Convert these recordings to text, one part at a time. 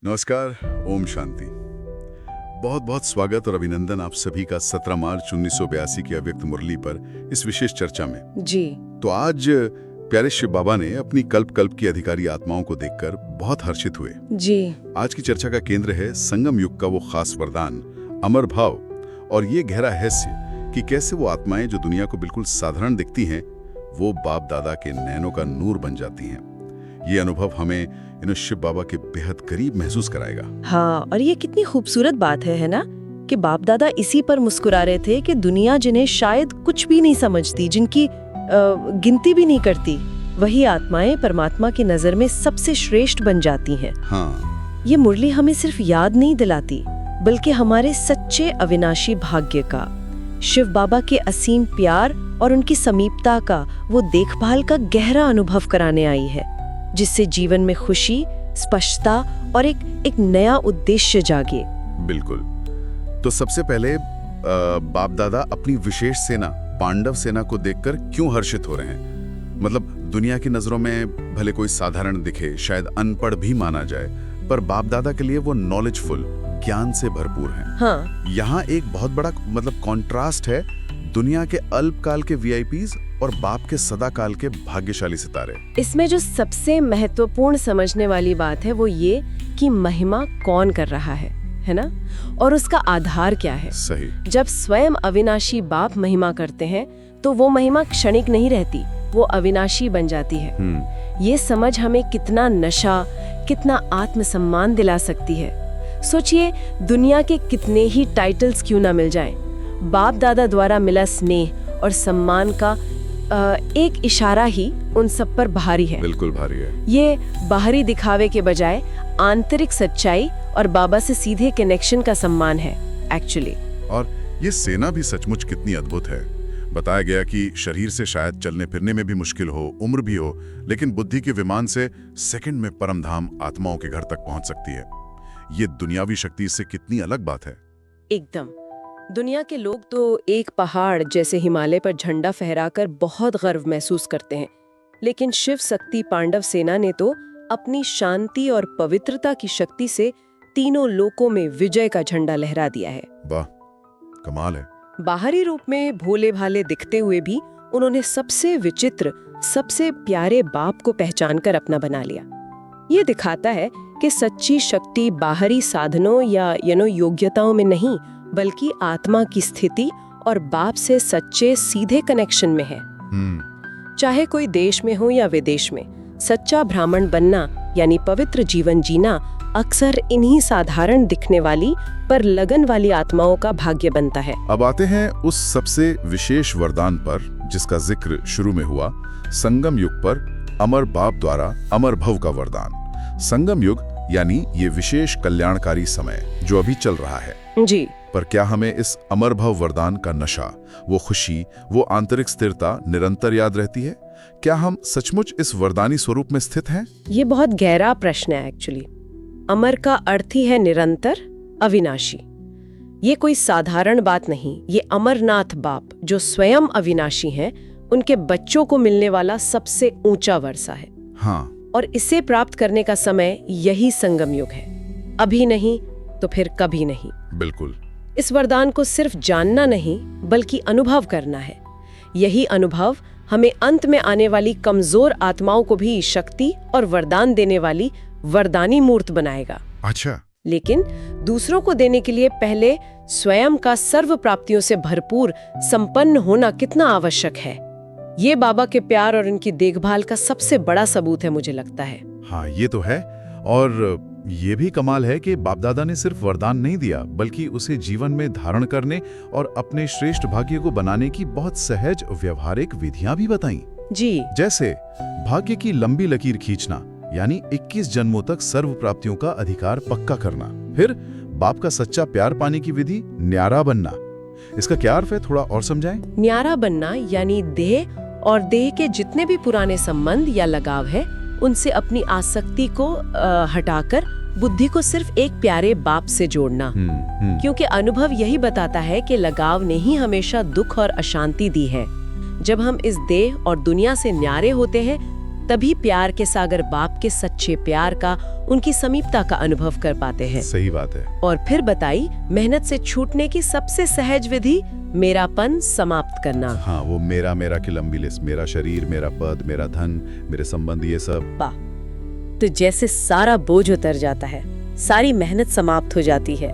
नमस्कार। ओम शांति। बहुत बहुत स्वागत और अभिनंदन आप सभी का 17 मार्च 1982 की अव्यक्त मुरली पर इस विशेष चर्चा में। जी। तो आज प्यारे शिव बाबा ने अपनी कल्प कल्प की अधिकारी आत्माओं को देखकर बहुत हर्षित हुए। जी। आज की चर्चा का केंद्र है संगम युग का वो खास वरदान अमर भाव और ये गहरा रहस्य कि कैसे वो आत्माएं जो दुनिया को बिल्कुल साधारण दिखती हैं वो बाप दादा के नैनों का नूर बन जाती हैं। ये अनुभव हमें शिव बाबा के बेहद करीब महसूस कराएगा। हाँ, और ये कितनी खूबसूरत बात है ना, कि बाप दादा इसी पर मुस्कुरा रहे थे कि दुनिया जिन्हें शायद कुछ भी नहीं समझती, जिनकी गिनती भी नहीं करती, वही आत्माएं परमात्मा की नजर में सबसे श्रेष्ठ बन जाती हैं। हाँ। ये मुरली हमें सिर्फ याद नहीं दिलाती, बल्कि हमारे सच्चे अविनाशी भाग्य का, शिव बाबा के असीम प्यार और उनकी समीपता का वो देखभाल का गहरा अनुभव कराने आई है, जिससे जीवन में खुशी, स्पष्टता और एक नया उद्देश्य जागे। बिल्कुल। तो सबसे पहले बाप दादा अपनी विशेष सेना पांडव सेना को देखकर क्यों हर्षित हो रहे हैं? मतलब दुनिया की नजरों में भले कोई साधारण दिखे, शायद अनपढ़ भी माना जाए, पर बाप दादा के लिए वो नॉलेजफुल, ज्ञान से भरपूर हैं। हाँ। यहाँ एक बहुत बड़ा कॉन्ट्रास्ट है दुनिया के अल्पकाल के वीआईपीज और बाप के सदाकाल के भाग्यशाली सितारे। इसमें जो सबसे महत्वपूर्ण समझने वाली बात है वो ये कि महिमा कौन कर रहा है ना, और उसका आधार क्या है। सही। जब स्वयं अविनाशी बाप महिमा करते हैं तो वो महिमा क्षणिक नहीं रहती, वो अविनाशी बन जाती है। ये समझ हमें कितना नशा, कितना आत्मसम्मान दिला सकती है। सोचिए, दुनिया के कितने ही टाइटल्स क्यों ना मिल जाएं, बाप दादा द्वारा मिला स्नेह और सम्मान का एक इशारा ही उन सब पर भारी है। बिल्कुल भारी है। ये बाहरी दिखावे के बजाय आंतरिक सच्चाई और बाबा से सीधे कनेक्शन का सम्मान है एक्चुअली। और ये सेना भी सचमुच कितनी अद्भुत है। बताया गया कि शरीर से शायद चलने फिरने में भी मुश्किल हो, उम्र भी हो, लेकिन बुद्धि के विमान से सेकंड में परमधाम आत्माओं के घर तक पहुंच सकती है। ये दुनियावी शक्ति से कितनी अलग बात है। एकदम। दुनिया के लोग तो एक पहाड़ जैसे हिमालय पर झंडा फहराकर बहुत गर्व महसूस करते हैं, लेकिन शिव शक्ति पांडव सेना ने तो अपनी शांति और पवित्रता की शक्ति से तीनों लोकों में विजय का झंडा लहरा दिया है। वाह, कमाल है। बाहरी रूप में भोले भाले दिखते हुए भी उन्होंने सबसे विचित्र, सबसे प्यारे बाप को पहचानकर अपना बना लिया। ये दिखाता है कि सच्ची शक्ति बाहरी साधनों या योग्यताओं में नहीं, बल्कि आत्मा की स्थिति और बाप से सच्चे सीधे कनेक्शन में है। चाहे कोई देश में हो या विदेश में, सच्चा ब्राह्मण बनना यानी पवित्र जीवन जीना अक्सर इन्हीं साधारण दिखने वाली पर लगन वाली आत्माओं का भाग्य बनता है। अब आते हैं उस सबसे विशेष वरदान पर जिसका जिक्र शुरू में हुआ, संगम युग पर अमर बाप द्वारा अमर भव का वरदान। संगम युग यानी ये विशेष कल्याणकारी समय जो अभी चल रहा है। जी। पर क्या हमें इस अमर भव वरदान का नशा, वो खुशी, वो आंतरिक स्थिरता निरंतर याद रहती है? क्या हम सचमुच इस वरदानी स्वरूप में स्थित हैं? ये बहुत गहरा प्रश्न है एक्चुअली। अमर का अर्थ ही है निरंतर, अविनाशी। ये कोई साधारण बात नहीं। ये अमरनाथ बाप जो स्वयं अविनाशी हैं, उनके बच्चों को मिलने वाला सबसे ऊंचा वर्षा है। हाँ। और इसे प्राप्त करने का समय यही संगम युग है। अभी नहीं तो फिर कभी नहीं। बिल्कुल। इस वरदान को सिर्फ जानना नहीं, बल्कि अनुभव करना है। यही अनुभव हमें अंत में आने वाली कमजोर आत्माओं को भी शक्ति और वरदान देने वाली वरदानी मूर्त बनाएगा। अच्छा। लेकिन दूसरों को देने के लिए पहले स्वयं का सर्व प्राप्तियों से भरपूर संपन्न होना कितना आवश्यक है, ये बाबा के प्यार और उनकी देखभाल का सबसे बड़ा सबूत है, मुझे लगता है। हाँ, ये तो है। और ये भी कमाल है कि बाप दादा ने सिर्फ वरदान नहीं दिया, बल्कि उसे जीवन में धारण करने और अपने श्रेष्ठ भाग्य को बनाने की बहुत सहज व्यवहारिक विधियां भी बताई। जी। जैसे भाग्य की लंबी लकीर खींचना, यानी 21 जन्मों तक सर्व प्राप्तियों का अधिकार पक्का करना। फिर बाप का सच्चा प्यार पाने की विधि, न्यारा बनना। इसका क्या अर्थ है, थोड़ा और समझाएं। न्यारा बनना यानी देह और देह के जितने भी पुराने संबंध या लगाव है, उनसे अपनी आसक्ति को हटाकर बुद्धि को सिर्फ एक प्यारे बाप से जोड़ना। क्योंकि अनुभव यही बताता है कि लगाव ने ही हमेशा दुख और अशांति दी है। जब हम इस देह और दुनिया से न्यारे होते हैं तभी प्यार के सागर बाप के सच्चे प्यार का, उनकी समीपता का अनुभव कर पाते हैं। सही बात है। और फिर बताई मेहनत से छूटने की सबसे सहज विधि, मेरापन समाप्त करना। हाँ, वो मेरा मेरा की लंबी लिस्ट, मेरा शरीर, मेरा पद, मेरा धन, मेरे संबंध, ये सब। वाह, तो जैसे सारा बोझ उतर जाता है, सारी मेहनत समाप्त हो जाती है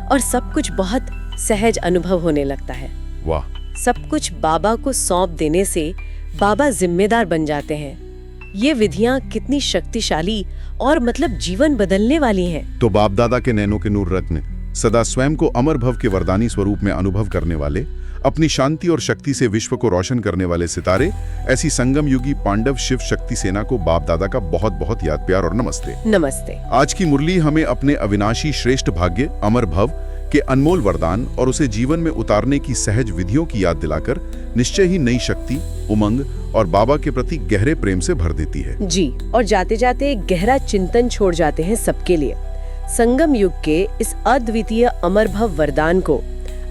और सब कुछ बहुत सहज अनुभव होने लगता है। वाह। सब कुछ बाबा को सौंप देने से बाबा जिम्मेदार बन जाते हैं। ये विधियां कितनी शक्तिशाली और मतलब जीवन बदलने वाली हैं। तो बाप दादा के नैनों के नूर रत्न, सदा स्वयं को अमर भव के वरदानी स्वरूप में अनुभव करने वाले, अपनी शांति और शक्ति से विश्व को रोशन करने वाले सितारे, ऐसी संगम युगी पांडव शिव शक्ति सेना को बाप दादा का बहुत बहुत याद प्यार और नमस्ते। नमस्ते। आज की मुरली हमें अपने अविनाशी श्रेष्ठ भाग्य, अमर भव के अनमोल वरदान और उसे जीवन में उतारने की सहज विधियों की याद दिलाकर निश्चय ही नई शक्ति, उमंग और बाबा के प्रति गहरे प्रेम से भर देती है। जी, और जाते जाते एक गहरा चिंतन छोड़ जाते हैं सबके लिए। संगम युग के इस अद्वितीय अमर भव वरदान को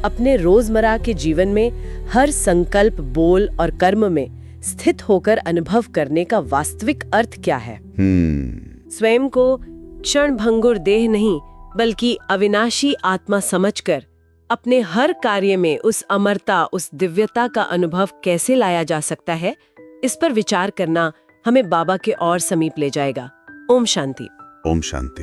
अपने रोजमर्रा के जीवन में हर संकल्प, बोल और कर्म में स्थित होकर अनुभव करने का वास्तविक अर्थ क्या है? स्वयं को क्षण भंगुर देह नहीं बल्कि अविनाशी आत्मा समझकर अपने हर कार्य में उस अमरता, उस दिव्यता का अनुभव कैसे लाया जा सकता है, इस पर विचार करना हमें बाबा के और समीप ले जाएगा। ओम शांति। ओम शांति।